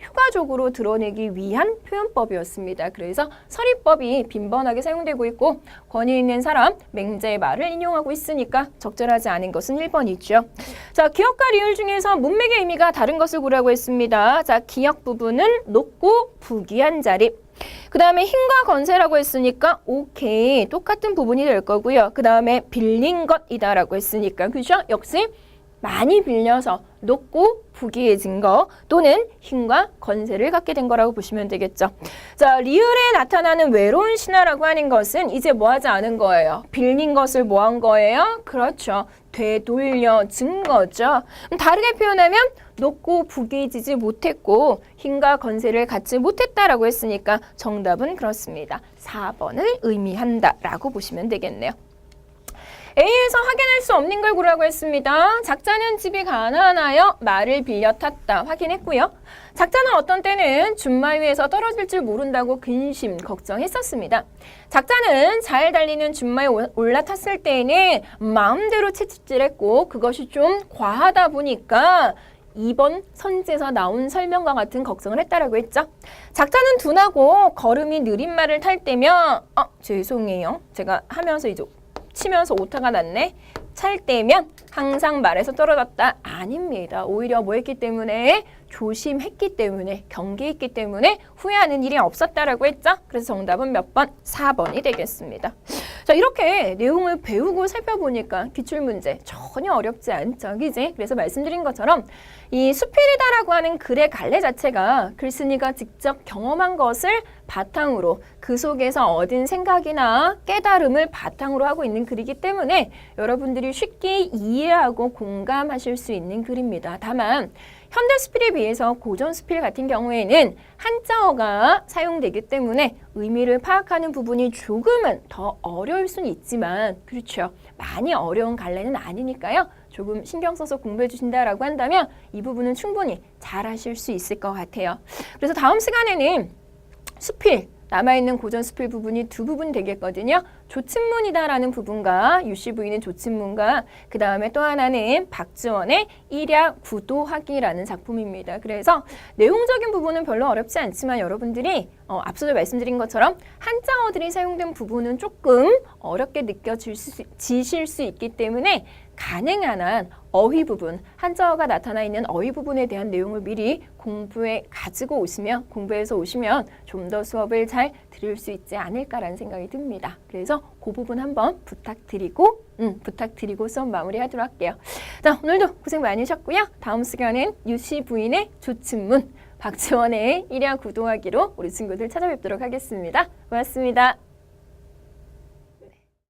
효과적으로 드러내기 위한 표현법이었습니다. 그래서 서리법이 빈번하게 사용되고 있고 권위 있는 사람, 맹자의 말을 인용하고 있으니까 적절하지 않은 것은 1번이죠. 자, 기역과 리을 중에서 문맥의 의미가 다른 것을 고르라고 했습니다. 자, 기역 부분은 높고 부귀한 자리. 그 다음에 힘과 건세라고 했으니까 오케이, 똑같은 부분이 될 거고요. 그 다음에 빌린 것이다라고 했으니까 그죠? 역시 많이 빌려서 높고 부귀해진 거 또는 힘과 건세를 갖게 된 거라고 보시면 되겠죠. 자, 리을에 나타나는 외로운 신하라고 하는 것은 이제 뭐 하지 않은 거예요? 빌린 것을 뭐 한 거예요? 그렇죠. 되돌려준 거죠. 다르게 표현하면 높고 부귀해지지 못했고 힘과 건세를 갖지 못했다라고 했으니까 정답은 그렇습니다. 4번을 의미한다라고 보시면 되겠네요. A에서 확인할 수 없는 걸 고르라고 했습니다. 작자는 집이 가난하여 말을 빌려 탔다. 확인했고요. 작자는 어떤 때는 준말 위에서 떨어질 줄 모른다고 근심, 걱정했었습니다. 작자는 잘 달리는 준마에 올라탔을 때에는 마음대로 채찍질했고 그것이 좀 과하다 보니까 2번 선지에서 나온 설명과 같은 걱정을 했다라고 했죠. 작자는 둔하고 걸음이 느린 말을 탈 때면 죄송해요. 제가 하면서 이제 치면서 오타가 났네. 찰 때면 항상 말에서 떨어졌다. 아닙니다. 오히려 뭐 했기 때문에? 조심했기 때문에, 경계했기 때문에 후회하는 일이 없었다라고 했죠. 그래서 정답은 몇 번? 4번이 되겠습니다. 자, 이렇게 내용을 배우고 살펴보니까 기출문제 전혀 어렵지 않죠. 그지? 그래서 말씀드린 것처럼 이 수필이다라고 하는 글의 갈래 자체가 글쓴이가 직접 경험한 것을 바탕으로 그 속에서 얻은 생각이나 깨달음을 바탕으로 하고 있는 글이기 때문에 여러분들이 쉽게 이해하고 공감하실 수 있는 글입니다. 다만 현대 수필에 비해서 고전 수필 같은 경우에는 한자어가 사용되기 때문에 의미를 파악하는 부분이 조금은 더 어려울 수는 있지만 그렇죠. 많이 어려운 갈래는 아니니까요. 조금 신경 써서 공부해 주신다라고 한다면 이 부분은 충분히 잘 하실 수 있을 것 같아요. 그래서 다음 시간에는 수필, 남아있는 고전 수필 부분이 두 부분 되겠거든요. 조친문이다라는 부분과 유씨 부인의 조친문과 그 다음에 또 하나는 박지원의 일야 구도하기라는 작품입니다. 그래서 내용적인 부분은 별로 어렵지 않지만 여러분들이 앞서도 말씀드린 것처럼 한자어들이 사용된 부분은 조금 어렵게 느껴지실 수 있기 때문에 가능한 한 어휘 부분, 한자어가 나타나 있는 어휘 부분에 대한 내용을 미리 공부해서 오시면 좀 더 수업을 잘 들을 수 있지 않을까라는 생각이 듭니다. 그래서 그 부분 한번 부탁드리고 수업 마무리하도록 할게요. 자, 오늘도 고생 많으셨고요. 다음 시간엔 유씨 부인의 조친문, 박지원의 일야 구도하기로 우리 친구들 찾아뵙도록 하겠습니다. 고맙습니다.